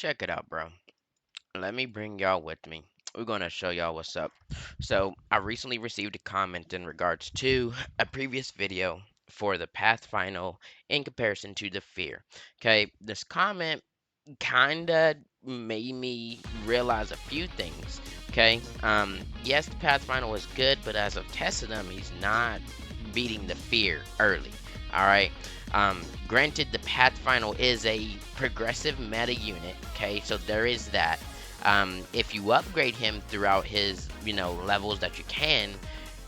Check it out, bro. Let me bring y'all with me. We're going to show y'all what's up. So, I recently received a comment in regards to a previous video for the Path Final in comparison to the Fear. Okay, this comment kinda made me realize a few things. Okay, yes, the Path Final is good, but as I've tested him, he's not beating the Fear early. All right. Granted, the Path Final is a progressive meta unit. Okay, so there is that. If you upgrade him throughout his, levels that you can,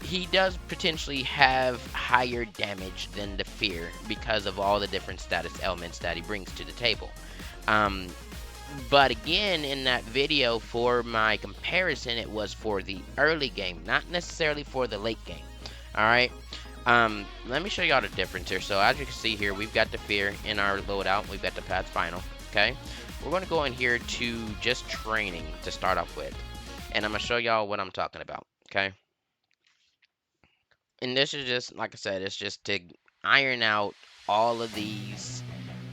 he does potentially have higher damage than the Fear because of all the different status elements that he brings to the table. Um, but again, in that video for my comparison, it was for the early game, not necessarily for the late game. All right. Let me show y'all the difference here. So as you can see here, we've got the Fear in our loadout. We've got the Path Final. Okay. We're going to go in here to just training to start off with. And I'm going to show y'all what I'm talking about. Okay. And this is just, like I said, it's just to iron out all of these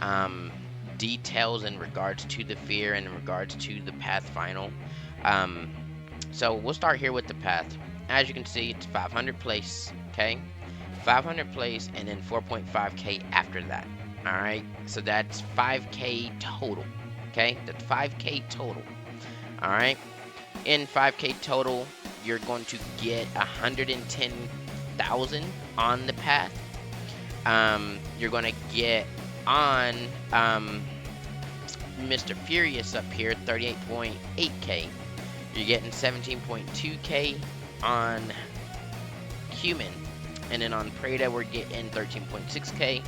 um, details in regards to the Fear and in regards to the Path Final. Um, so we'll start here with the Path. As you can see, it's 500 place, okay? 500 place and then 4.5k after that. All right, so that's 5k total, okay? That's 5k total. All right, in 5k total, you're going to get 110,000 on the Path. You're going to get on Mr. Furious up here 38.8k. You're getting 17.2k on Human, and then on Preda we're getting 13.6k.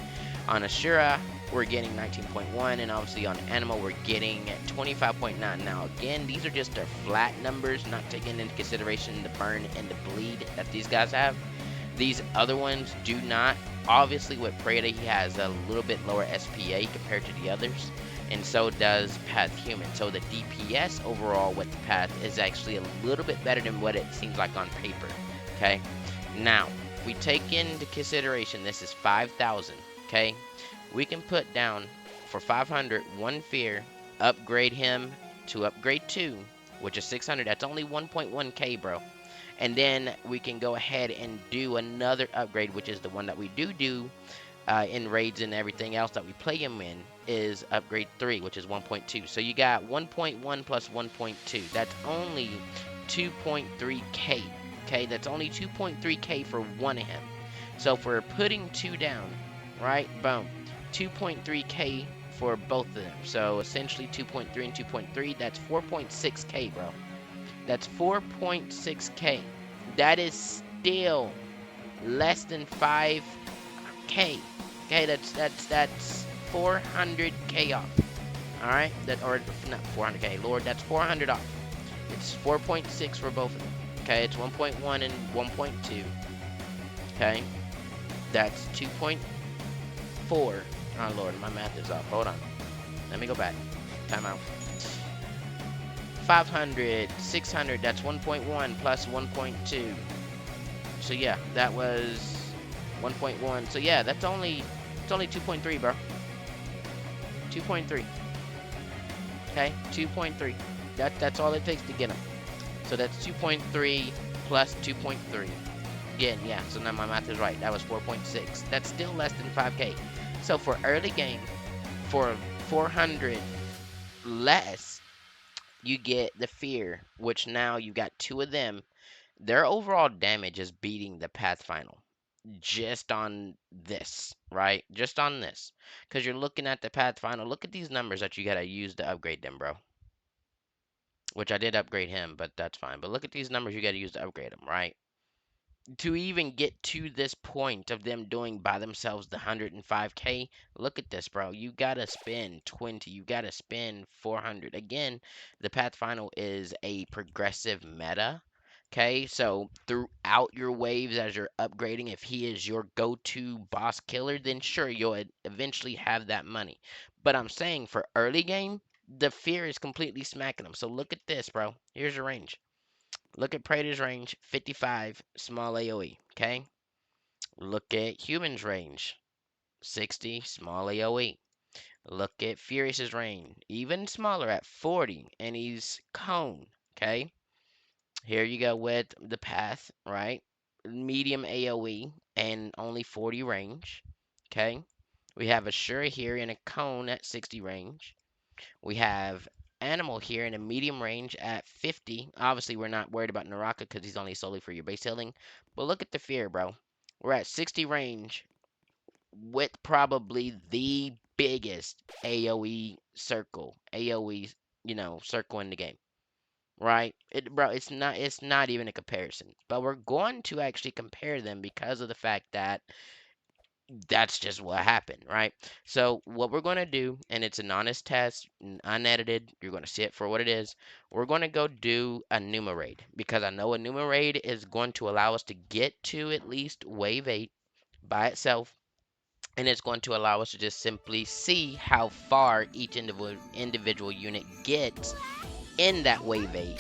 On Ashura we're getting 19.1, and obviously on Animal we're getting 25.9. Now again, these are just their flat numbers, not taking into consideration the burn and the bleed that these guys have. These other ones do not. Obviously with Preda he has a little bit lower SPA compared to the others, and so does Path Human. So the DPS overall with the Path is actually a little bit better than what it seems like on paper. Okay, now if we take into consideration this is 5,000. Okay, we can put down for 500 one Fear, upgrade him to upgrade 2, which is 600. That's only 1.1k, bro. And then we can go ahead and do another upgrade, which is the one that we do in raids and everything else that we play him in, is upgrade 3, which is 1.2. So you got 1.1 plus 1.2. That's only 2.3k. Okay, that's only 2.3k for one of him. So if we're putting 2 down, right, boom, 2.3k for both of them. So essentially 2.3 and 2.3, that's 4.6k, bro. That's 4.6k. That is still less than 5k. Okay, that's 400k off. All right, or not 400k. Lord, that's 400 off. It's 4.6 for both of them. Okay, it's 1.1 and 1.2. Okay, that's 2.4. Oh Lord, my math is off. Hold on. Let me go back. Time out. 500, 600, that's 1.1 plus 1.2. So yeah, that was 1.1. So yeah, it's only 2.3, bro. 2.3. Okay, 2.3. That's all it takes to get them. So that's 2.3 plus 2.3. Again, yeah, so now my math is right. That was 4.6. That's still less than 5k. So for early game, for 400 less, you get the Fear, which now you got 2 of them. Their overall damage is beating the Path Final. Just on this, right? Just on this. Because you're looking at the Path Final. Look at these numbers that you got to use to upgrade them, bro. Which I did upgrade him, but that's fine. But look at these numbers you got to use to upgrade them, right? To even get to this point of them doing by themselves the 105k, look at this, bro. You gotta spend 20, you gotta spend 400. Again, the Path Final is a progressive meta. Okay, so throughout your waves as you're upgrading, if he is your go-to boss killer, then sure, you'll eventually have that money. But I'm saying for early game, the Fear is completely smacking them. So look at this, bro. Here's your range. Look at Praetor's range, 55, small AoE, okay? Look at Human's range, 60, small AoE. Look at Furious's reign, even smaller at 40, and he's cone. Okay, here you go with the path, right? Medium AoE and only 40 range. Okay, we have a Shura here in a cone at 60 range. We have Animal here in a medium range at 50. Obviously, we're not worried about Naraka because he's only solely for your base healing. But look at the fear, bro. We're at 60 range with probably the biggest AoE circle, AoE, circle in the game, right? Bro, it's not even a comparison. But we're going to actually compare them because of the fact that that's just what happened, right? So what we're going to do, and it's an honest test, unedited, you're going to see it for what it is. We're going to go do a Numa raid because I know a Numa raid is going to allow us to get to at least wave 8 by itself, and it's going to allow us to just simply see how far each individual unit gets in that wave 8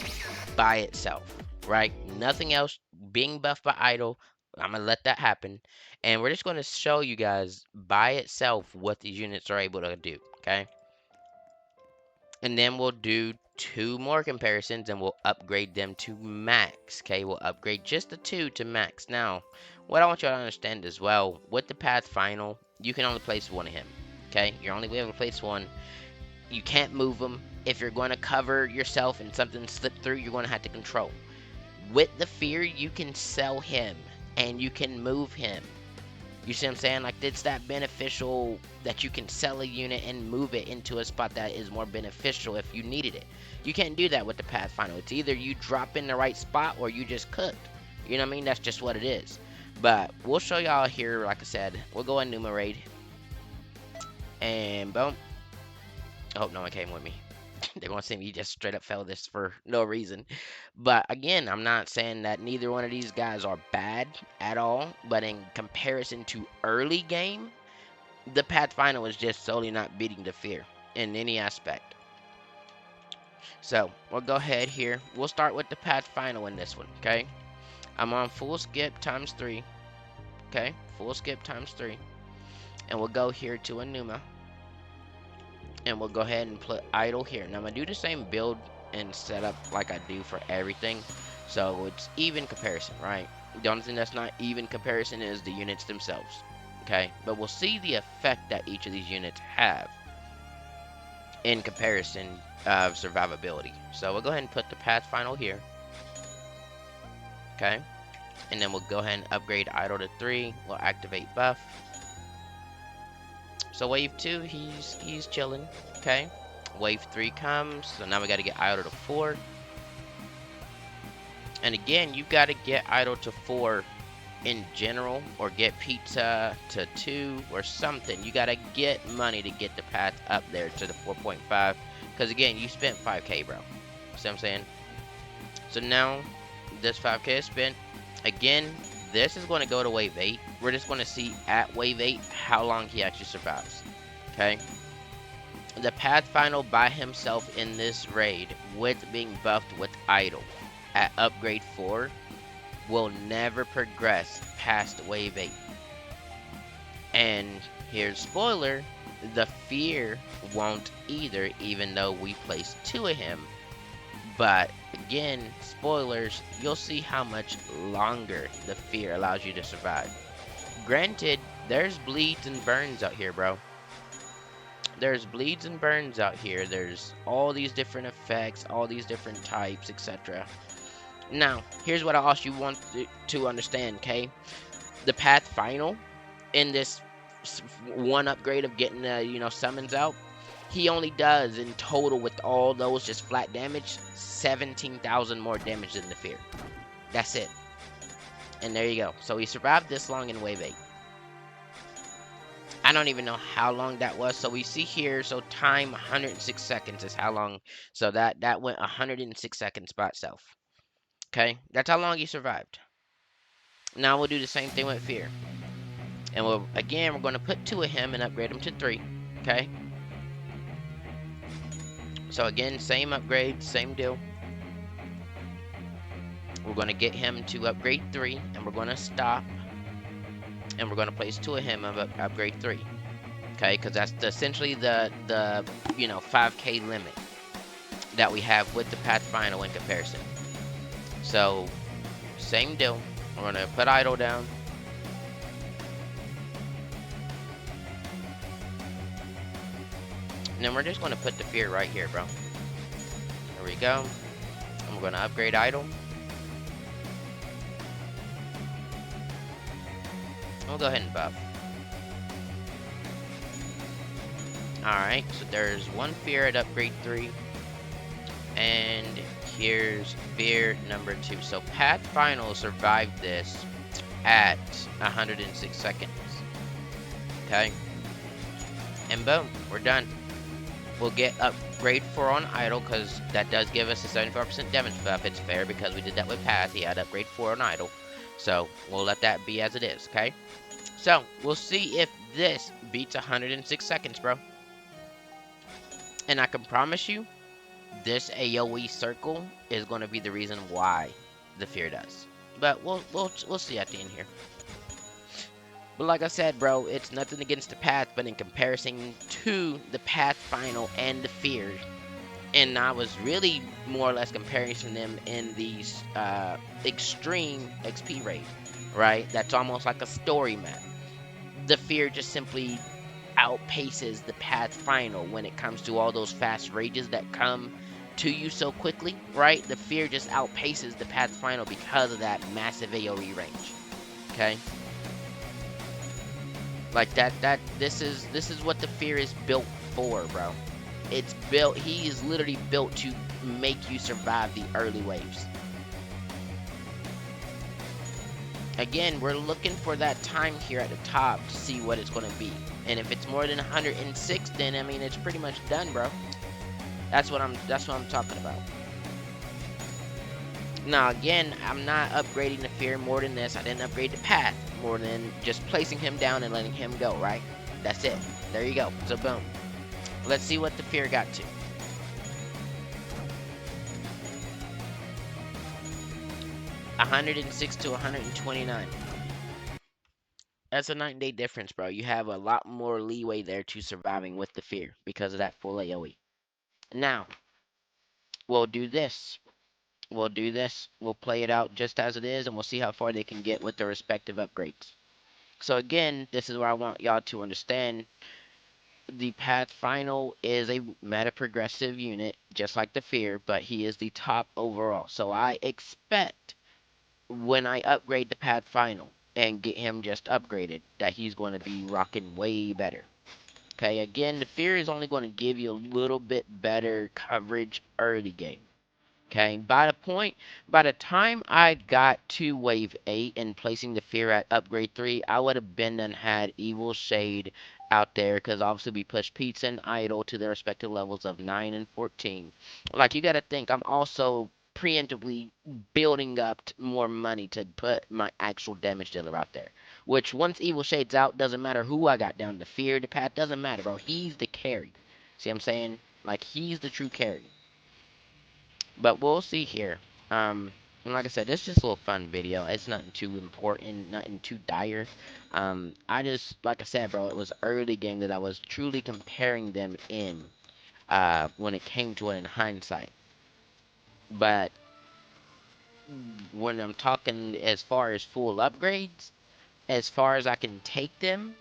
by itself, right? Nothing else being buffed by idle. I'm gonna let that happen, and we're just going to show you guys by itself what these units are able to do. Okay, and then we'll do two more comparisons, and we'll upgrade them to max. Okay, we'll upgrade just the two to max. Now, what I want you to understand as well, with the path final, you can only place one of him. Okay, you're only able to place one. You can't move them. If you're going to cover yourself and something slip through, you're going to have to control. With the fear, you can sell him and you can move him. You see what I'm saying? Like, it's that beneficial that you can sell a unit and move it into a spot that is more beneficial if you needed it. You can't do that with the path final. It's either you drop in the right spot or you just cooked. You know what I mean? That's just what it is. But we'll show y'all here, like I said. We'll go enumerate. And boom. Oh, no one came with me. They want to see me just straight up fail this for no reason. But again, I'm not saying that neither one of these guys are bad at all. But in comparison to early game, the path final is just solely not beating the fear in any aspect. So we'll go ahead here. We'll start with the path final in this one. Okay, I'm on full skip times 3. Okay, full skip times 3, and we'll go here to Enuma. And we'll go ahead and put idle here. Now I'm gonna do the same build and setup like I do for everything, so it's even comparison, right? The only thing that's not even comparison is the units themselves. Okay, but we'll see the effect that each of these units have in comparison of survivability. So we'll go ahead and put the path final here. Okay, and then we'll go ahead and upgrade idle to 3. We'll activate buff. So wave 2, he's chilling. Okay, wave 3 comes, so now we got to get idle to 4. And again, you got to get idle to 4 in general, or get pizza to 2 or something. You got to get money to get the path up there to the 4.5, because again, you spent 5k, bro. See what I'm saying? So now this 5k is spent. Again, this is going to go to wave 8. We're just going to see at wave 8 how long he actually survives. Okay, the path final by himself in this raid, with being buffed with idle at upgrade 4, will never progress past wave 8. And here's spoiler, the fear won't either, even though we placed 2 of him. But again, spoilers, you'll see how much longer the fear allows you to survive. Granted, there's bleeds and burns out here, bro. There's bleeds and burns out here. There's all these different effects, all these different types, etc. Now, here's what I also want to understand, okay? The path final in this one upgrade of getting summons out, he only does in total with all those just flat damage 17,000 more damage than the fear. That's it. And there you go. So he survived this long in wave 8. I don't even know how long that was. So we see here, so time 106 seconds is how long. So that went 106 seconds by itself. Okay, that's how long he survived. Now we'll do the same thing with fear. And we're going to put 2 of him and upgrade him to 3. Okay. So again, same upgrade, same deal. We're going to get him to upgrade 3, and we're going to stop. And we're going to place 2 of him of upgrade 3. Okay, because that's essentially the 5K limit that we have with the path final in comparison. So same deal. We're gonna put idle down. And then we're just gonna put the fear right here, bro. There we go. And we're gonna upgrade idle. We'll go ahead and buff. Alright, so there's one fear at upgrade 3. And here's fear number 2. So Path Final survived this at 106 seconds. Okay. And boom, we're done. We'll get upgrade 4 on idle because that does give us a 74% damage buff. It's fair because we did that with Path. He had upgrade 4 on idle. So we'll let that be as it is, okay? So we'll see if this beats 106 seconds, bro. And I can promise you, this AoE circle is going to be the reason why the fear does. But we'll see at the end here. But like I said, bro, it's nothing against the path, but in comparison to the path final and the fear, and I was really more or less comparing them in these extreme XP raid, right? That's almost like a story map. The fear just simply outpaces the path final when it comes to all those fast rages that come to you so quickly, right? The fear just outpaces the path final because of that massive AoE range. Okay? Like this is what the fear is built for, bro. It's built, he is literally built to make you survive the early waves. Again, we're looking for that time here at the top to see what it's going to be. And if it's more than 106, then I mean it's pretty much done, bro. That's what I'm talking about. Now again, I'm not upgrading the fear more than this. I didn't upgrade the path more than just placing him down and letting him go, right? That's it. There you go. So boom. Let's see what the fear got to. $106 to 129. That's a 9-day difference, bro. You have a lot more leeway there to surviving with the fear because of that full AoE. Now, we'll do this. We'll do this. We'll play it out just as it is, and we'll see how far they can get with their respective upgrades. So again, this is where I want y'all to understand the Path Final is a meta progressive unit, just like the Fear, but he is the top overall. So I expect when I upgrade the Path Final and get him just upgraded, that he's going to be rocking way better. Okay, again, the Fear is only going to give you a little bit better coverage early game. Okay, by the time I got to wave 8 and placing the fear at upgrade 3, I would have been and had Evil Shade out there because obviously we pushed Pizza and Idol to their respective levels of 9 and 14. Like, you got to think, I'm also preemptively building up more money to put my actual damage dealer out there. Which, once Evil Shade's out, doesn't matter who I got down. The fear, the path, doesn't matter, bro. He's the carry. See what I'm saying? Like, he's the true carry. But we'll see here. And like I said, it's just a little fun video. It's nothing too important, nothing too dire. I just, like I said, bro, it was early game that I was truly comparing them in, when it came to it in hindsight. But when I'm talking as far as full upgrades, as far as I can take them,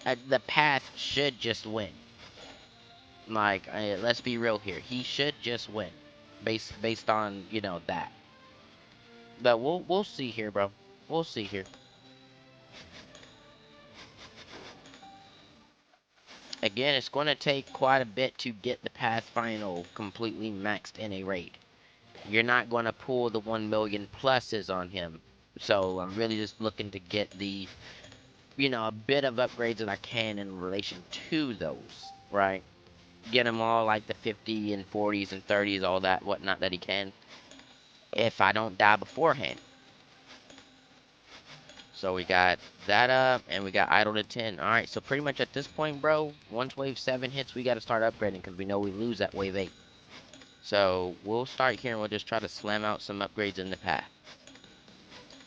the path should just win. Like, let's be real here. He should just win, based on that. But we'll see here, bro. We'll see here. Again, it's going to take quite a bit to get the Path Final completely maxed in a raid. You're not going to pull the 1 million pluses on him. So I'm really just looking to get the, a bit of upgrades that I can in relation to those, right? Get him all like the 50 and 40s and 30s, all that whatnot that he can, if I don't die beforehand. So we got that up, and we got idle to 10. Alright, so pretty much at this point, bro, once wave 7 hits, we got to start upgrading, because we know we lose at wave 8. So we'll start here, and we'll just try to slam out some upgrades in the path.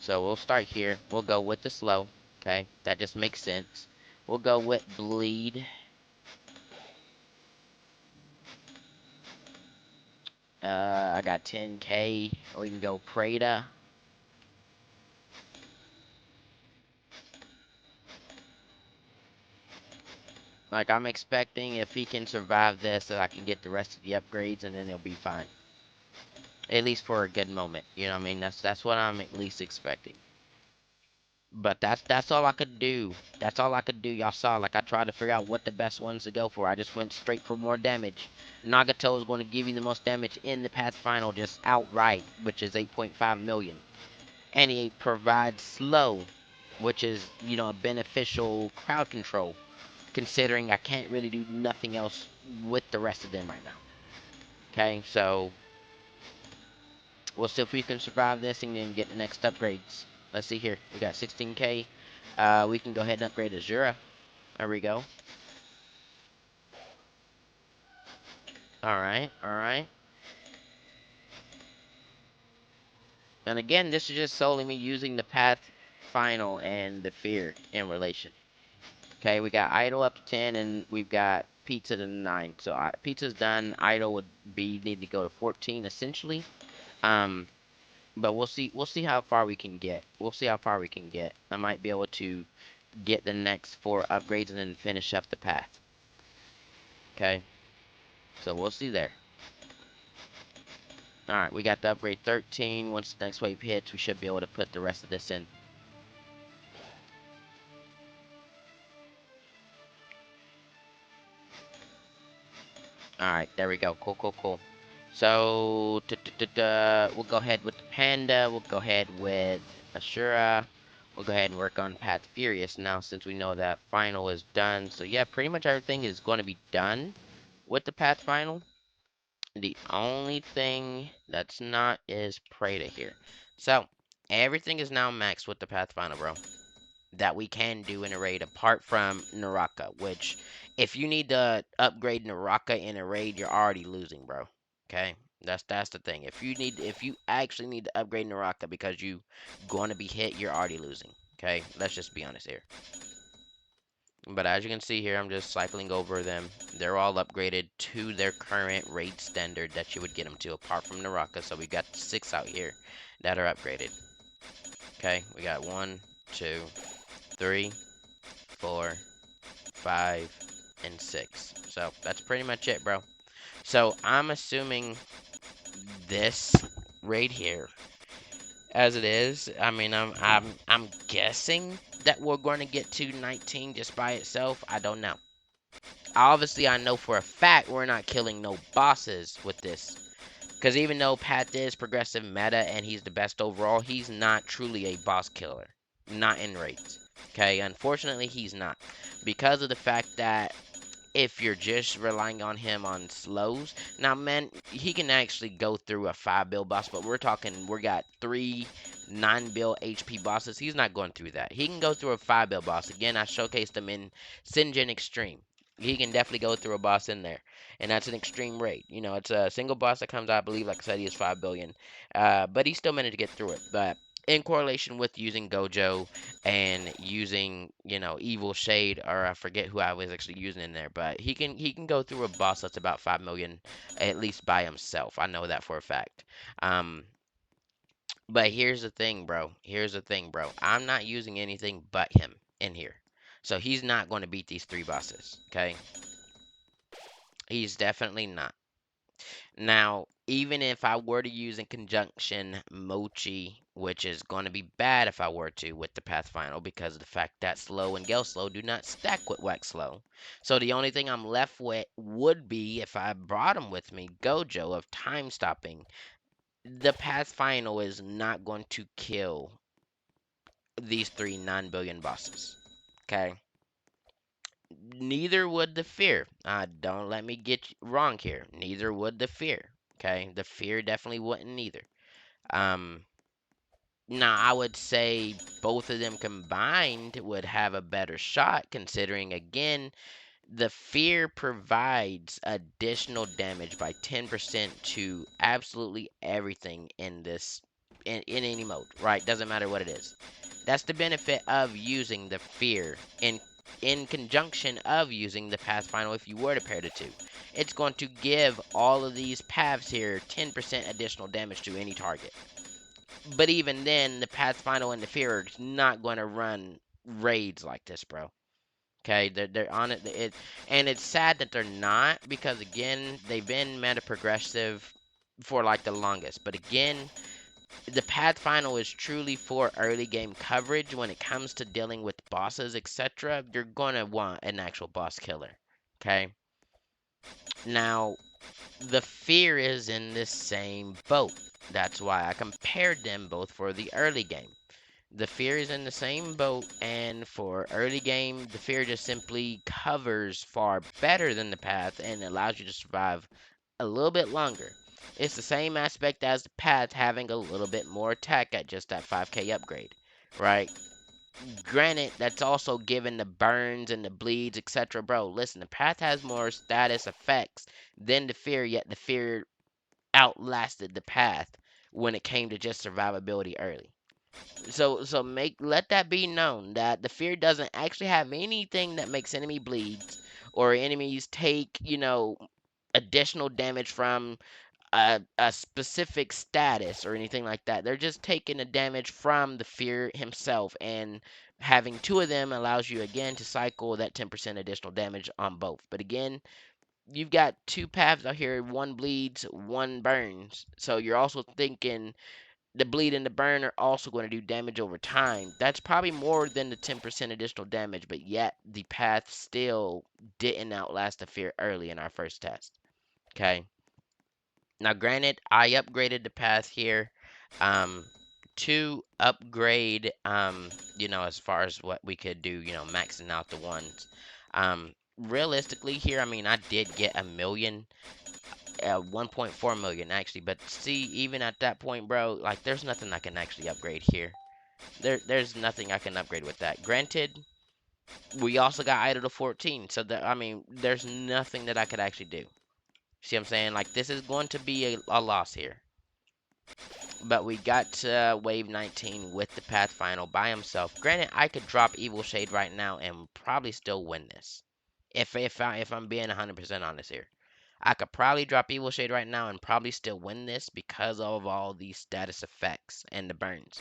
So we'll start here. We'll go with the slow, okay? That just makes sense. We'll go with bleed. I got 10k. We can go Prada. Like, I'm expecting if he can survive this, that I can get the rest of the upgrades, and then he'll be fine. At least for a good moment. You know what I mean? That's what I'm at least expecting. But that's all I could do. That's all I could do. Y'all saw, like, I tried to figure out what the best ones to go for. I just went straight for more damage. Nagato is going to give you the most damage in the Path Final just outright, which is 8.5 million. And he provides slow, which is, you know, a beneficial crowd control, considering I can't really do nothing else with the rest of them right now. Okay, so we'll see if we can survive this and then get the next upgrades. Let's see here. We got 16k. We can go ahead and upgrade Azura. There we go. Alright, alright. And again, this is just solely me using the Path Final and the Fear in relation. Okay, we got Idle up to 10, and we've got Pizza to 9. So Pizza's done. Idle would be need to go to 14 essentially. Um, but we'll see how far we can get. We'll see how far we can get. I might be able to get the next 4 upgrades and then finish up the path. Okay, so we'll see there. Alright, we got the upgrade 13. Once the next wave hits, we should be able to put the rest of this in. Alright, there we go. Cool, cool, cool. So, we'll go ahead with the Panda. We'll go ahead with Ashura. We'll go ahead and work on Path Furious now since we know that final is done. So, yeah, pretty much everything is going to be done with the Path Final. The only thing that's not is Prada here. So, everything is now maxed with the Path Final, bro, that we can do in a raid apart from Naraka, which if you need to upgrade Naraka in a raid, you're already losing, bro. Okay? That's the thing. If you actually need to upgrade Naraka because you going to be hit, you're already losing. Okay? Let's just be honest here. But as you can see here, I'm just cycling over them. They're all upgraded to their current raid standard that you would get them to apart from Naraka. So we got 6 out here that are upgraded. Okay? We got 1, 2, 3, 4, 5, and 6. So that's pretty much it, bro. So I'm assuming this right here, as it is. I mean, I'm guessing that we're going to get to 19 just by itself. I don't know. Obviously, I know for a fact we're not killing no bosses with this. Because even though Path is progressive meta and he's the best overall, he's not truly a boss killer. Not in raids. Okay, unfortunately, he's not. Because of the fact that if you're just relying on him on slows. Now, man, he can actually go through a 5 build boss, but we're talking, we got 3 9 build HP bosses. He's not going through that. He can go through a 5 build boss. Again, I showcased him in Sinjin Extreme. He can definitely go through a boss in there. And that's an extreme raid. You know, it's a single boss that comes out, I believe, like I said, he is 5 billion. But he still managed to get through it. But in correlation with using Gojo and using, you know, Evil Shade, or I forget who I was actually using in there, but he can go through a boss that's about 5 million at least by himself. I know that for a fact. Um, but here's the thing, bro. Here's the thing, bro. I'm not using anything but him in here. So he's not going to beat these 3 bosses, okay? He's definitely not. Now, even if I were to use in conjunction Mochi, which is going to be bad if I were to with the Path Final because of the fact that Slow and Gale Slow do not stack with Wax Slow. So the only thing I'm left with would be, if I brought him with me, Gojo of Time Stopping. The Path Final is not going to kill these 3 non-billion bosses. Okay? Neither would the Fear. Don't let me get wrong here. Neither would the Fear. Okay? The Fear definitely wouldn't either. Um, Now, I would say both of them combined would have a better shot, considering, again, the Fear provides additional damage by 10% to absolutely everything in this, in any mode, right? Doesn't matter what it is. That's the benefit of using the Fear in in conjunction of using the path final if you were to pair the two. It's going to give all of these paths here 10% additional damage to any target. But even then, the path final and the fear is not going to run raids like this, bro. Okay, they're on it, and it's sad that they're not, because again, they've been meta progressive for like the longest. But again, the path final is truly for early game coverage. When it comes to dealing with bosses, etc., you're gonna want an actual boss killer. Okay, now the fear is in the same boat. That's why I compared them both for the early game. The fear is in the same boat, and for early game, the fear just simply covers far better than the path and allows you to survive a little bit longer. It's the same aspect as the path, having a little bit more attack at just that 5k upgrade, right? Granted, that's also given the burns and the bleeds, etc. Bro, listen, the path has more status effects than the fear, yet the fear outlasted the path when it came to just survivability early. So let that be known that the fear doesn't actually have anything that makes enemy bleeds or enemies take, additional damage from a specific status or anything like that. They're just taking the damage from the fear himself, and having two of them allows you again to cycle that 10% additional damage on both. But again, you've got two paths out here, one bleeds, one burns. So you're also thinking the bleed and the burn are also going to do damage over time. That's probably more than the 10% additional damage, but yet the path still didn't outlast the fear early in our first test. Okay. Now, granted, I upgraded the path here to upgrade, as far as what we could do, maxing out the ones. Realistically here, I mean, I did get a million, 1.4 million actually, but see, even at that point, bro, like there's nothing I can actually upgrade here. There's nothing I can upgrade with that. Granted, we also got idle to 14, so that, I mean, there's nothing that I could actually do. See what I'm saying? Like, this is going to be a loss here. But we got to wave 19 with the path final by himself. Granted, I could drop Evil Shade right now and probably still win this. If I'm being 100% honest here. I could probably drop Evil Shade right now and probably still win this because of all these status effects and the burns.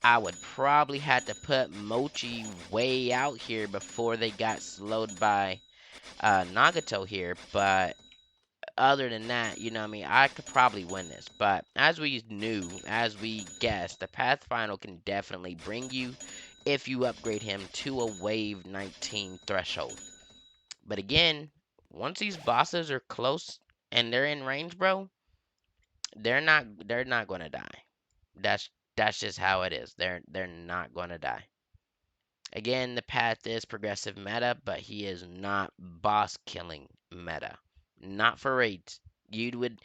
I would probably have to put Mochi way out here before they got slowed by Nagato here, but other than that, you know what I mean, I could probably win this. But as we knew, as we guessed, the Path Final can definitely bring you if you upgrade him to a Wave 19 threshold. But again, once these bosses are close and they're in range, bro, they're not gonna die. That's just how it is. They're not gonna die. Again, the path is progressive meta, but he is not boss killing meta. Not for raids. You would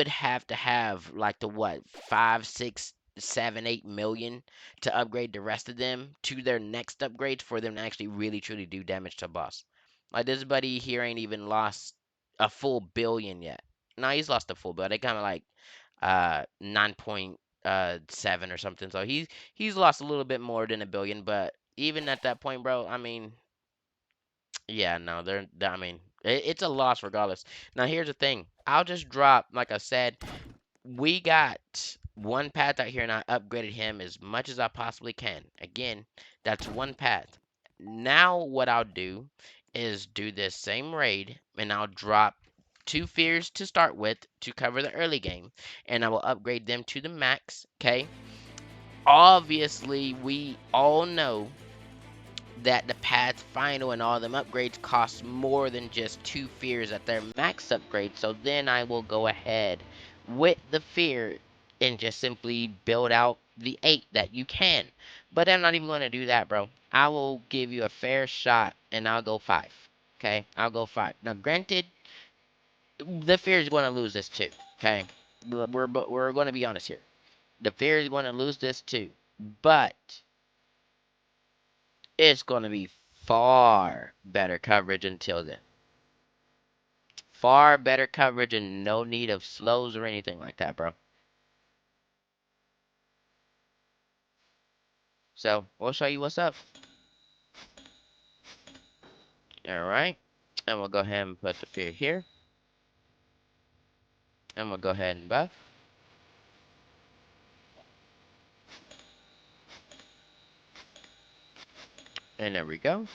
have to have like the what, 5, 6, 7, 8 million to upgrade the rest of them to their next upgrades for them to actually really truly do damage to a boss. Like this buddy here ain't even lost a full billion yet. No, he's lost a full bill. They kind of like 9.7 or something. So he's lost a little bit more than a billion, but even at that point, bro, I mean, yeah, no, I mean, it's a loss regardless. Now, here's the thing. I'll just drop, like I said, we got one path out here, and I upgraded him as much as I possibly can. Again, that's one path. Now, what I'll do is do this same raid, and I'll drop two fears to start with to cover the early game, and I will upgrade them to the max, okay? Obviously, we all know that the path final and all them upgrades cost more than just two fears at their max upgrade. So then I will go ahead with the fear and just simply build out the 8 that you can. But I'm not even going to do that, bro. I will give you a fair shot and I'll go 5. Okay, I'll go 5. Now, granted, the fear is going to lose this too. Okay, we're going to be honest here. The fear is going to lose this too, but it's going to be far better coverage until then. Far better coverage and no need of slows or anything like that, bro. So, we'll show you what's up. All right. And we'll go ahead and put the fear here. And we'll go ahead and buff. And there we go.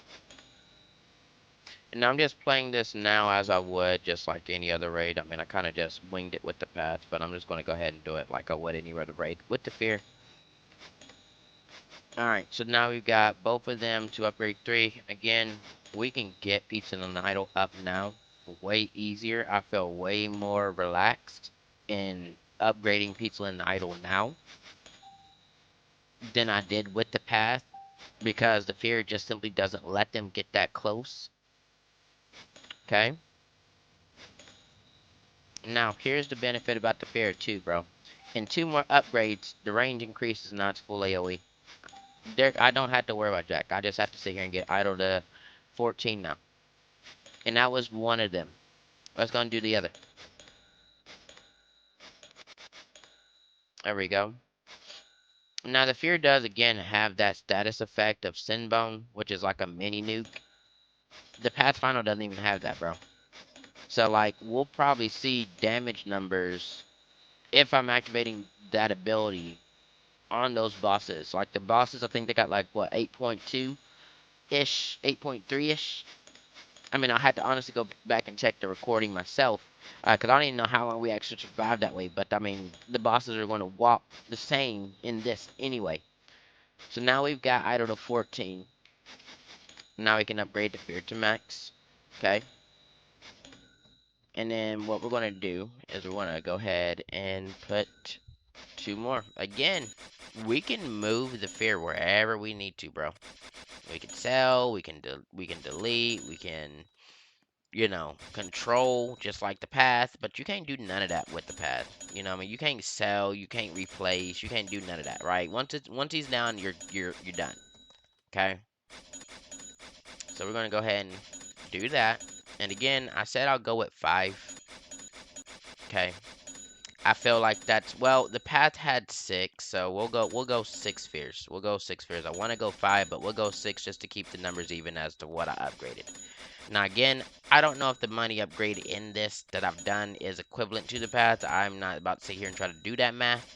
And I'm just playing this now as I would just like any other raid. I mean, I kind of just winged it with the path, but I'm just going to go ahead and do it like I would any other raid with the fear. Alright, so now we've got both of them to upgrade 3. Again, we can get Pizza and Idol up now way easier. I feel way more relaxed in upgrading Pizza and Idol now than I did with the path because the fear just simply doesn't let them get that close. Okay? Now, here's the benefit about the fear too, bro. In 2 more upgrades, the range increases now it's full AoE. There, I don't have to worry about Jack. I just have to sit here and get Idol to 14 now. And that was one of them. Let's go and do the other. There we go. Now the fear does again have that status effect of Sinbone, which is like a mini nuke. The Pathfinder doesn't even have that, bro. So like we'll probably see damage numbers if I'm activating that ability on those bosses. Like the bosses, I think they got like what 8.2 ish, 8.3 ish. I mean, I had to honestly go back and check the recording myself, because I don't even know how long we actually survived that way. But I mean, the bosses are going to walk the same in this anyway. So now we've got idle to 14. Now we can upgrade the fear to max. Okay. And then what we're going to do is we're going to go ahead and put 2 more. Again, we can move the fear wherever we need to, bro. We can sell, we can delete, we can, you know, control just like the path, but you can't do none of that with the path. You know what I mean? You can't sell, you can't replace, you can't do none of that, right? Once he's down, you're done. Okay? So we're gonna go ahead and do that. And again, I said I'll go with 5. Okay. I feel like that's well, the path had 6, so we'll go 6 fears. We'll go 6 fears. I want to go 5, but we'll go 6 just to keep the numbers even as to what I upgraded. Now again, I don't know if the money upgrade in this that I've done is equivalent to the path. I'm not about to sit here and try to do that math.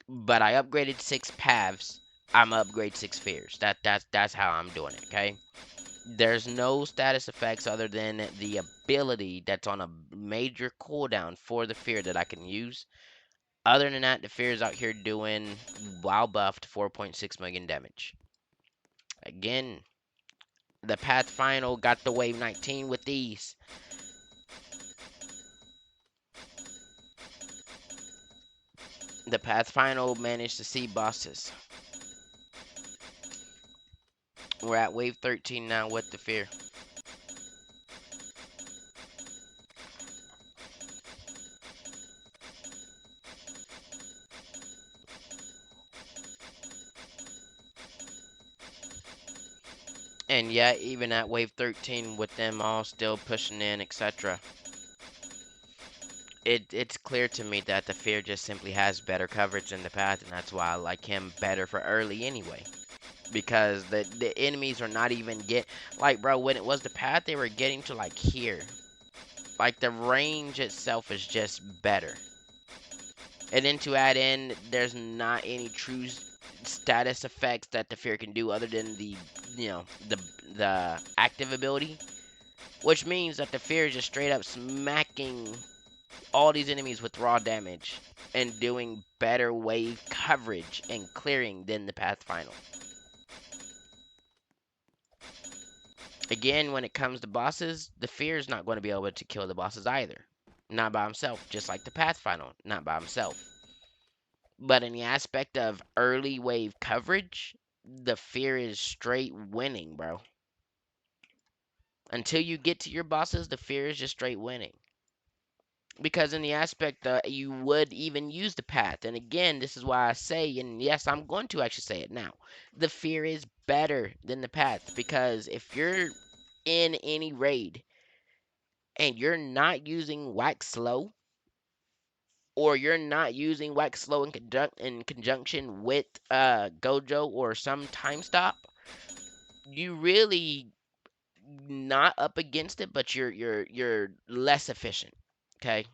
But I upgraded 6 paths. I'm upgrade 6 fears. That's how I'm doing it. Okay. There's no status effects other than the ability that's on a major cooldown for the fear that I can use. Other than that, the fear is out here doing while buffed 4.6 million damage. Again, the path final got the wave 19 with these. The path final managed to see bosses. We're at wave 13 now with the fear. And yet, even at wave 13, with them all still pushing in, etc., it's clear to me that the fear just simply has better coverage than the path, and that's why I like him better for early anyway. Because the enemies are not even like, bro, when it was the path, they were getting to like here. Like the range itself is just better. And then to add in, there's not any true status effects that the fear can do other than the, you know, the active ability, which means that the fear is just straight up smacking all these enemies with raw damage and doing better wave coverage and clearing than the path final. Again, when it comes to bosses, the fear is not going to be able to kill the bosses either. Not by himself, just like the path final, not by himself. But in the aspect of early wave coverage, the fear is straight winning, bro. Until you get to your bosses, the fear is just straight winning. Because in the aspect you would even use the path. And again, this is why I say, and yes, I'm going to actually say it now. The fear is better than the path. Because if you're in any raid and you're not using wax slow, or you're not using wax slow in conjunction with Gojo or some time stop, you really not up against it, but you're less efficient. Okay,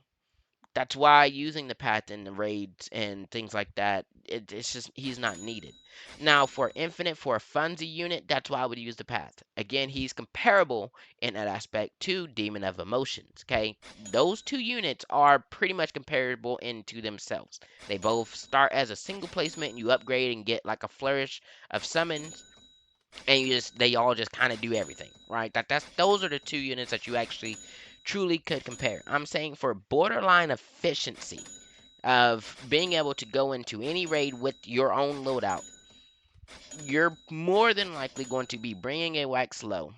that's why using the path in the raids and things like that, it's just he's not needed. Now for infinite, for a funsy unit, that's why I would use the path. Again, he's comparable in that aspect to Demon of Emotions. Okay, those two units are pretty much comparable into themselves. They both start as a single placement, and you upgrade and get like a flourish of summons, and they all just kind of do everything, right? That's those are the two units that you actually truly could compare. I'm saying for borderline efficiency of being able to go into any raid with your own loadout, you're more than likely going to be bringing a Wax Low,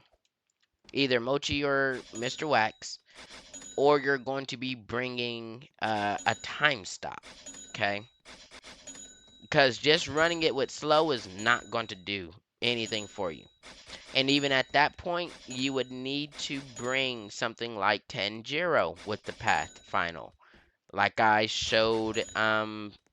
either Mochi or Mr. Wax, or you're going to be bringing a time stop, okay? Because just running it with slow is not going to do anything for you. And even at that point, you would need to bring something like Tanjiro with the path final, like I showed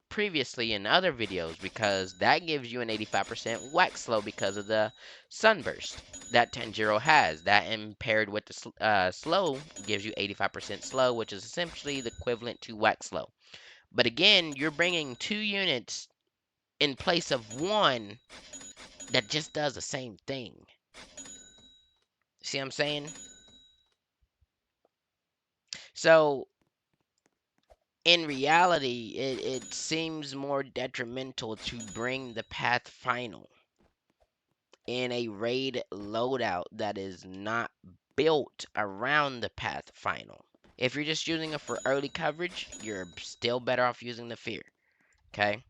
previously in other videos, because that gives you an 85% wax slow because of the sunburst that Tanjiro has. That, and paired with the slow, gives you 85% slow, which is essentially the equivalent to wax slow. But again, you're bringing two units in place of one that just does the same thing. See what I'm saying? So in reality, it seems more detrimental to bring the path final in a raid loadout that is not built around the path final. If you're just using it for early coverage, you're still better off using the fear. Okay?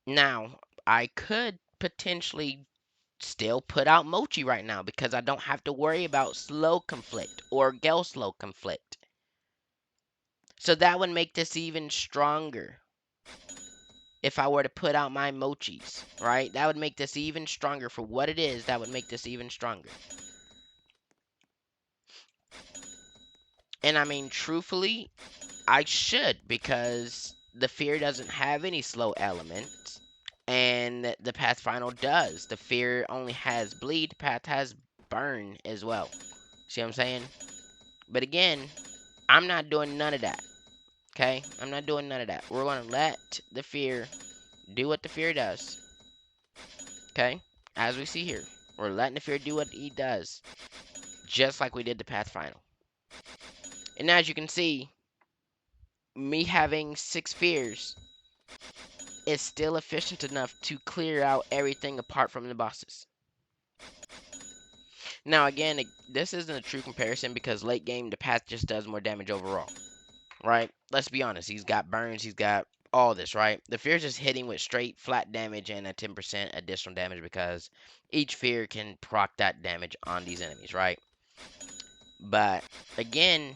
Now, I could potentially still put out Mochi right now because I don't have to worry about slow conflict or Gale slow conflict. So that would make this even stronger. If I were to put out my mochis, right? That would make this even stronger for what it is. That would make this even stronger. And I mean, truthfully, I should, because the fear doesn't have any slow elements, and the path final does. The fear only has bleed, path has burn as well. See what I'm saying? But again, I'm not doing none of that. Okay? I'm not doing none of that. We're gonna let the fear do what the fear does. Okay? As we see here, we're letting the fear do what he does, just like we did the path final. And as you can see, me having 6 fears is still efficient enough to clear out everything apart from the bosses. Now again, this isn't a true comparison because late game the path just does more damage overall, right? Let's be honest, he's got burns, he's got all this, right? The fear's just hitting with straight flat damage and a 10% additional damage because each fear can proc that damage on these enemies, right? But again,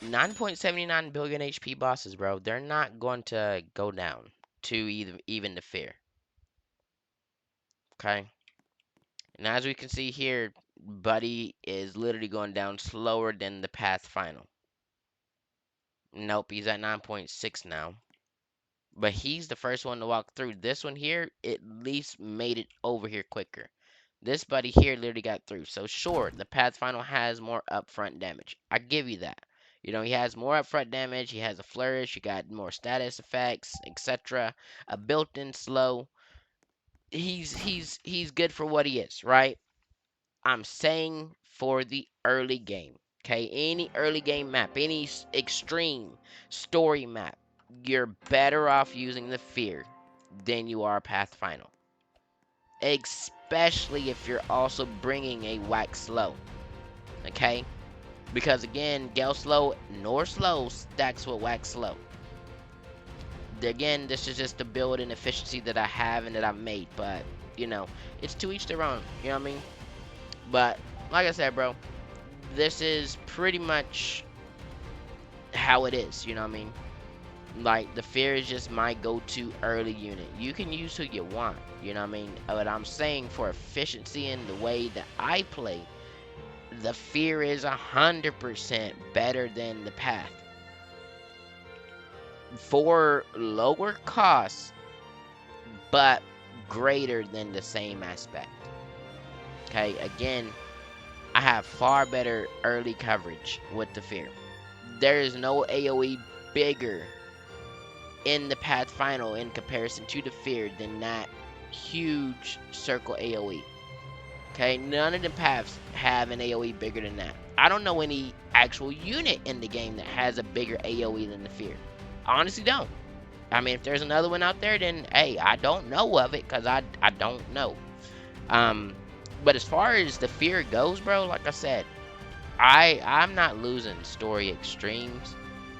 9.79 billion HP bosses, bro, they're not going to go down to even the fear. Okay? And as we can see here, Buddy is literally going down slower than the path final. Nope, he's at 9.6 now. But he's the first one to walk through. This one here, at least made it over here quicker. This buddy here literally got through. So sure, the path final has more upfront damage. I give you that. You know, he has more upfront damage. He has a flourish. You got more status effects, etc. A built-in slow. He's good for what he is, right? I'm saying for the early game. Okay, any early game map, any extreme story map, you're better off using the fear than you are path final. Especially if you're also bringing a wax slow. Okay, because again, Gale slow nor slow stacks with wax slow. Again, this is just the build and efficiency that I have and that I made, but you know, it's to each their own. You know what I mean? But like I said, bro, this is pretty much how it is, you know what I mean? Like, the fear is just my go-to early unit. You can use who you want, you know what I mean? But I'm saying for efficiency in the way that I play, the fear is 100% better than the path. For lower costs, but greater than the same aspect. Okay, again, I have far better early coverage with the fear. There is no AoE bigger in the path final in comparison to the fear than that huge circle AoE. Okay, none of the paths have an AoE bigger than that. I don't know any actual unit in the game that has a bigger AoE than the fear. I honestly don't. I mean, if there's another one out there, then hey, I don't know of it because I don't know. Um, but as far as the fear goes, bro, like I said, I'm not losing story extremes.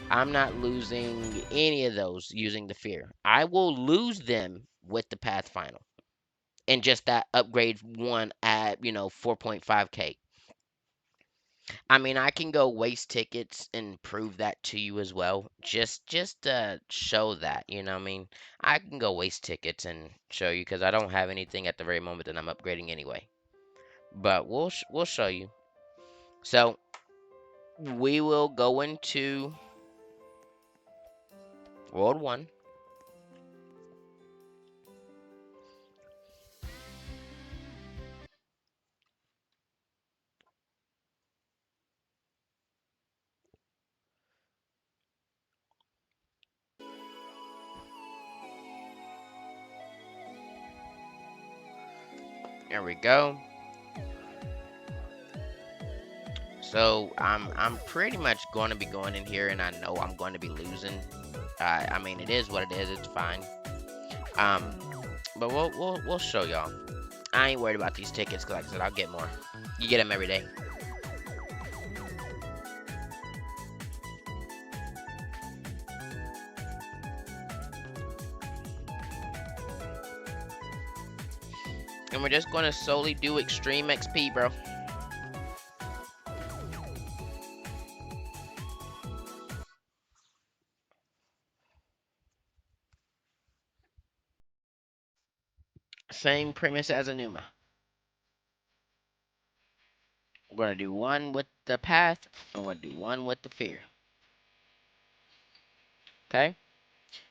I'm not losing any of those using the fear. I will lose them with the path final and just that upgrade one at 4.5k. I mean, I can go waste tickets and prove that to you as well. Just to show that, I mean, I can go waste tickets and show you because I don't have anything at the very moment that I'm upgrading anyway. But we'll show you. So we will go into World One. There we go. So I'm pretty much going to be going in here, and I know I'm going to be losing. I mean, it is what it is. It's fine. Um, but we'll show y'all. I ain't worried about these tickets because, like I said, I'll get more. You get them every day. And we're just going to solely do extreme XP, bro. Same premise as Enuma. We're going to do one with the path, and we're going to do one with the fear. Okay?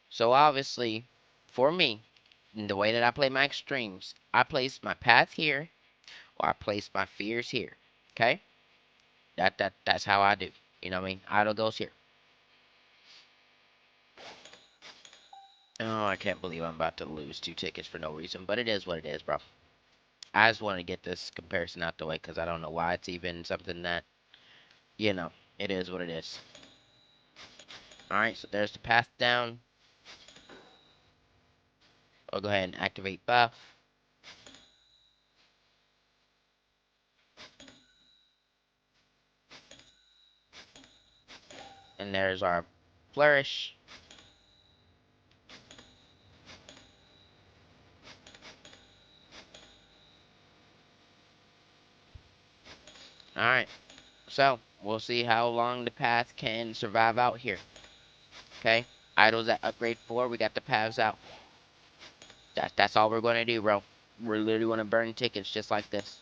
So obviously, for me, the way that I play my extremes, I place my path here, or I place my fears here. Okay? That's how I do. You know what I mean? Idle goes here. Oh, I can't believe I'm about to lose 2 tickets for no reason, but it is what it is, bro. I just want to get this comparison out the way because I don't know why it's even something that, it is what it is. Alright, so there's the path down. I'll go ahead and activate buff. And there's our flourish. Alright, so we'll see how long the path can survive out here. Okay, idols at upgrade 4, we got the paths out. That's all we're going to do, bro. We're literally going to burn tickets just like this.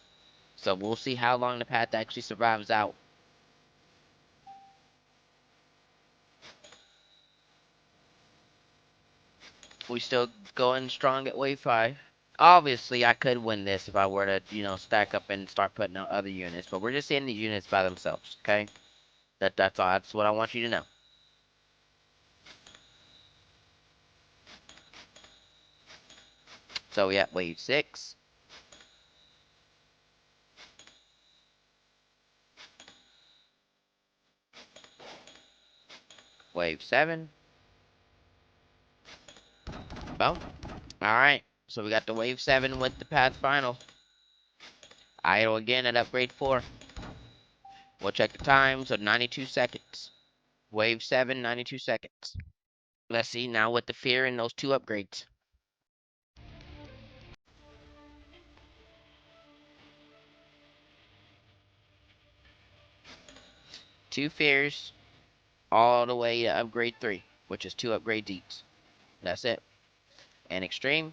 So we'll see how long the path actually survives out. We still going strong at wave 5. Obviously, I could win this if I were to, stack up and start putting out other units. But we're just seeing the units by themselves, okay? That's all. That's what I want you to know. So we at wave 6. Wave 7. Boom. Alright. So we got the wave 7 with the path final. Idle again at upgrade 4. We'll check the time. So 92 seconds. Wave 7, 92 seconds. Let's see now with the fear and those 2 upgrades. 2 fears all the way to upgrade 3, which is 2 upgrades each. That's it. And extreme.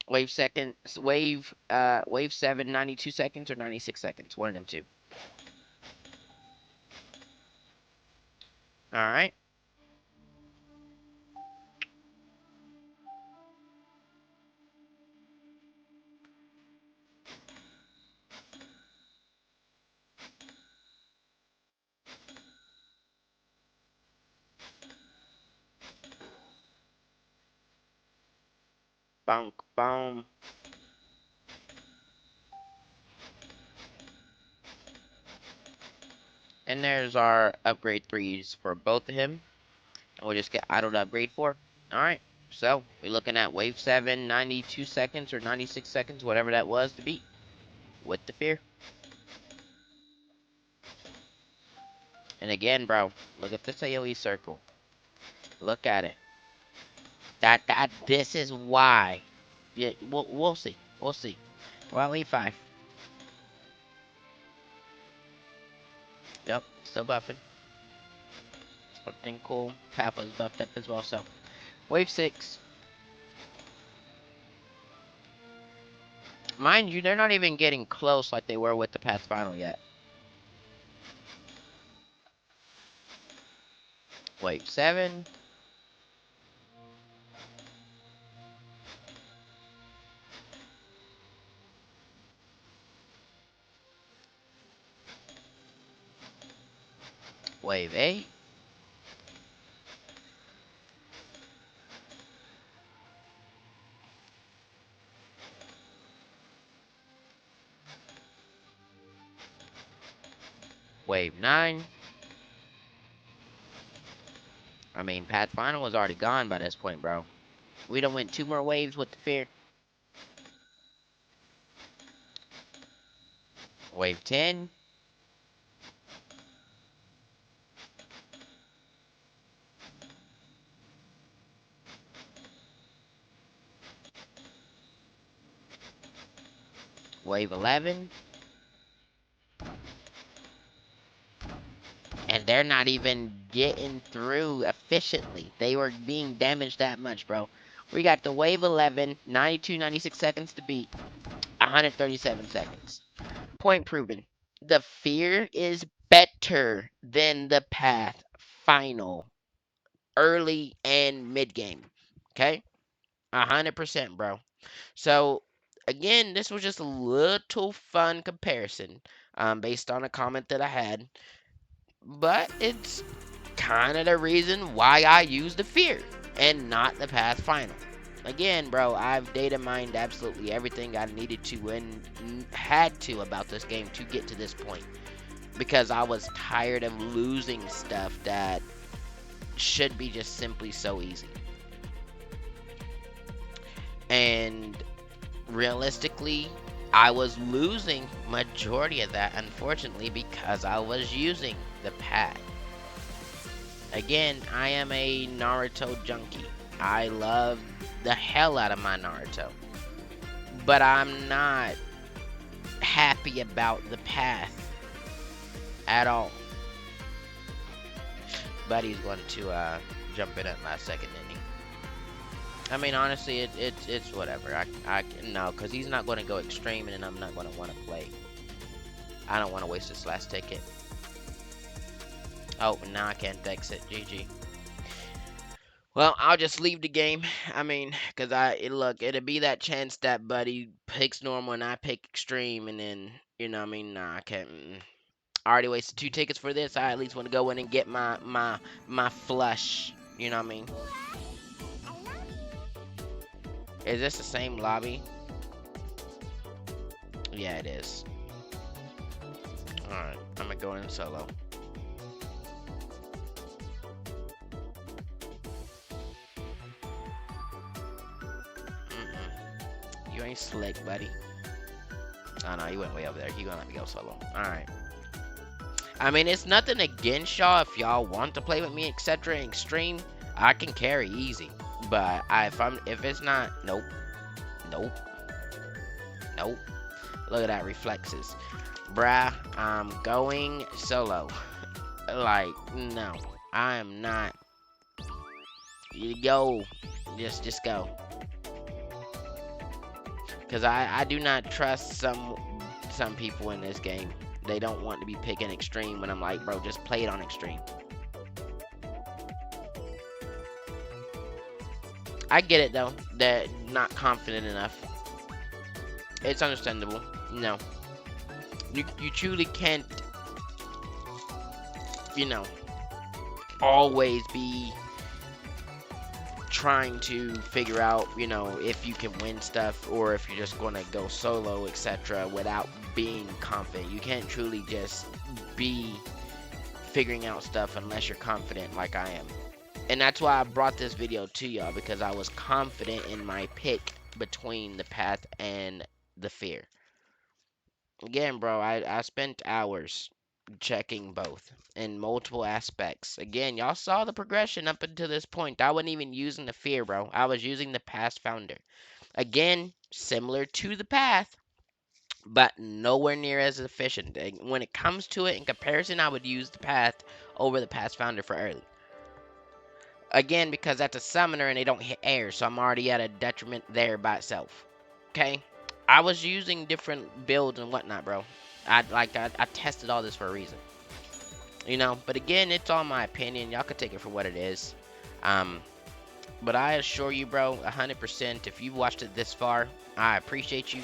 Wave 7, 92 seconds or 96 seconds. One of them two. Alright. bonk, boom. And there's our upgrade 3s for both of him. And we'll just get idled upgrade 4. Alright, so we're looking at wave 7, 92 seconds or 96 seconds, whatever that was to beat. With the fear. And again, bro, look at this AoE circle. Look at it. This is why. Yeah, we'll see. We'll see. Well, E5. Yep, still buffing. Something cool. Papa's buffed up as well, so. Wave 6. Mind you, they're not even getting close like they were with the Path Final yet. Wave 7. Wave 8. Wave 9. I mean, Path Final was already gone by this point, bro. We done went 2 more waves with the fear. Wave 10. Wave 11. And they're not even getting through efficiently. They were being damaged that much, bro. We got the wave 11, 92, 96 seconds to beat, 137 seconds. Point proven. The fear is better than the path final, early and mid game. Okay? 100%, bro. So, again, this was just a little fun comparison based on a comment that I had. But it's kind of the reason why I use the fear and not the path final. Again, bro, I've data mined absolutely everything I needed to and had to about this game to get to this point. Because I was tired of losing stuff that should be just simply so easy. And realistically, I was losing majority of that, unfortunately, because I was using the pad. Again, I am a Naruto junkie. I love the hell out of my Naruto. But I'm not happy about the path at all. Buddy's going to jump in at last second, didn't he? I mean, honestly, it's whatever. I no, because he's not going to go extreme, and I'm not going to want to play. I don't want to waste this last ticket. Oh, now I can't exit. GG. Well, I'll just leave the game. I mean, because look, it'll be that chance that Buddy picks normal and I pick extreme, and then, you know what I mean? Nah, I can't. I already wasted 2 tickets for this. I at least want to go in and get my flush. You know what I mean? Is this the same lobby? Yeah, it is. Alright, I'm gonna go in solo. You ain't slick, buddy. Oh no, you went way over there. You gonna let me go solo. Alright. I mean, it's nothing against y'all if y'all want to play with me, etc. Extreme. I can carry easy. But if it's not, nope. Nope. Nope. Look at that reflexes. Bruh, I'm going solo. Like, no. I am not. You go. Just go. Because I do not trust some people in this game. They don't want to be picking extreme when I'm like, bro, just play it on extreme. I get it though. They're not confident enough. It's understandable. No. You truly can't, you know, always be trying to figure out, if you can win stuff or if you're just going to go solo, etc., without being confident. You can't truly just be figuring out stuff unless you're confident like I am. And that's why I brought this video to y'all, because I was confident in my pick between the path and the fear. Again, bro, I spent hours checking both in multiple aspects. Again, y'all saw the progression up until this point. I wasn't even using the fear, bro. I was using the path founder. Again, similar to the path, but nowhere near as efficient. When it comes to it, in comparison, I would use the path over the path founder for early. Again, because that's a summoner and they don't hit air, so I'm already at a detriment there by itself. Okay? I was using different builds and whatnot, bro. I tested all this for a reason. But again, it's all my opinion. Y'all can take it for what it is. But I assure you, bro, 100%, if you've watched it this far, I appreciate you.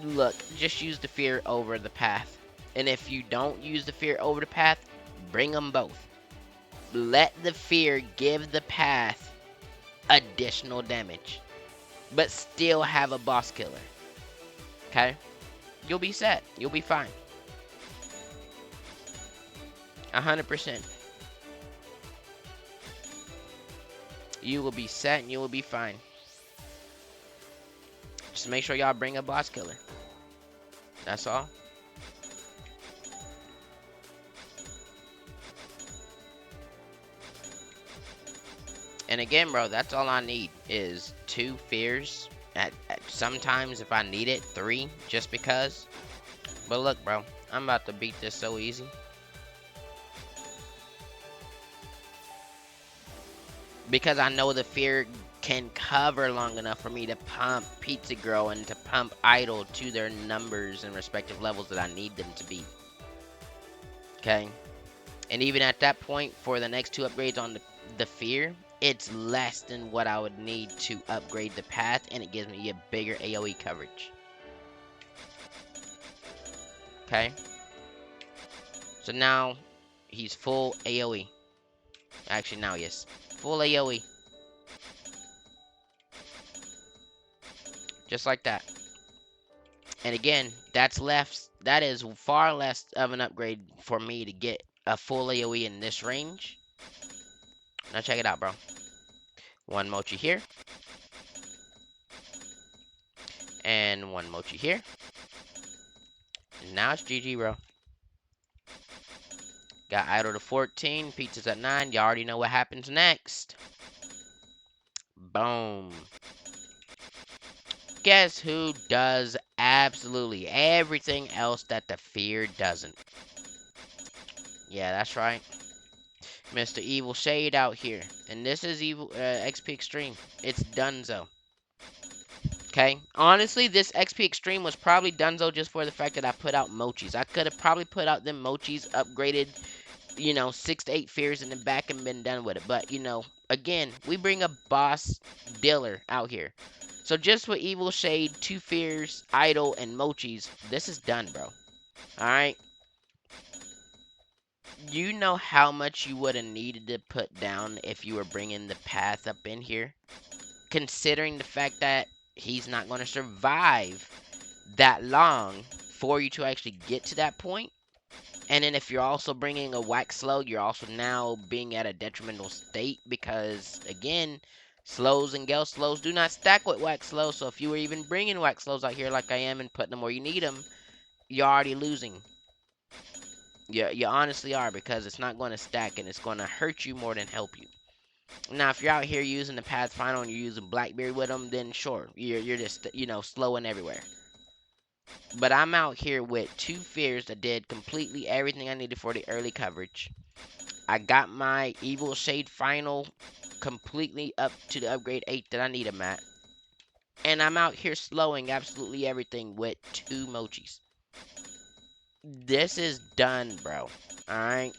Look, just use the fear over the path. And if you don't use the fear over the path, bring them both. Let the fear give the path additional damage, but still have a boss killer. Okay? You'll be set. You'll be fine. 100%. You will be set and you will be fine. Just make sure y'all bring a boss killer. That's all. And again, bro, that's all I need is 2 fears. At sometimes, if I need it, 3, just because. But look, bro, I'm about to beat this so easy. Because I know the fear can cover long enough for me to pump Pizza Girl and to pump Idol to their numbers and respective levels that I need them to be. Okay? And even at that point, for the next 2 upgrades on the fear, it's less than what I would need to upgrade the path, and it gives me a bigger AoE coverage. Okay? So now, he's full AoE. Actually, now, yes. Full AoE. Just like that. And again, that is far less of an upgrade for me to get a full AoE in this range. Now check it out, bro. 1 mochi here. And 1 mochi here. And now it's GG, bro. Got Idol to 14. Pizza's at 9. You already know what happens next. Boom. Guess who does absolutely everything else that the fear doesn't? Yeah, that's right. Mr. Evil Shade out here. And this is Evil XP Extreme. It's Dunzo. Okay? Honestly, this XP Extreme was probably Dunzo just for the fact that I put out mochis. I could have probably put out them mochis, upgraded, 6 to 8 fears in the back and been done with it. But, again, we bring a boss dealer out here. So just with Evil Shade, 2 fears, Idol, and mochis, this is done, bro. Alright? You know how much you would have needed to put down if you were bringing the path up in here? Considering the fact that he's not going to survive that long for you to actually get to that point. And then if you're also bringing a wax slow, you're also now being at a detrimental state because, again, slows and gale slows do not stack with wax slows. So if you were even bringing wax slows out here like I am and putting them where you need them, you're already losing. You honestly are, because it's not going to stack and it's going to hurt you more than help you. Now, if you're out here using the Path Final and you're using Blackberry with them, then sure, you're just, slowing everywhere. But I'm out here with 2 fears that did completely everything I needed for the early coverage. I got my Evil Shade Final completely up to the upgrade 8 that I need them at. And I'm out here slowing absolutely everything with 2 mochis. This is done, bro. Alright?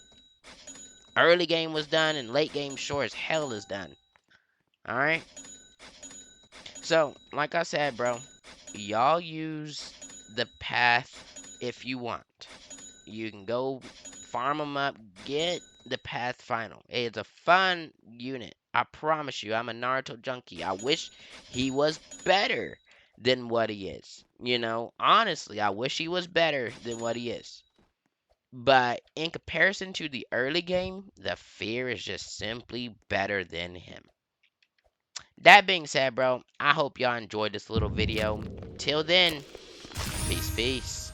Early game was done, and late game sure as hell is done. Alright? So, like I said, bro, y'all use the path if you want. You can go farm them up, get the path final. It's a fun unit. I promise you, I'm a Naruto junkie. I wish he was better than what he is. You know, honestly, I wish he was better than what he is. But in comparison to the early game, the fear is just simply better than him. That being said, bro, I hope y'all enjoyed this little video. Till then, peace, peace.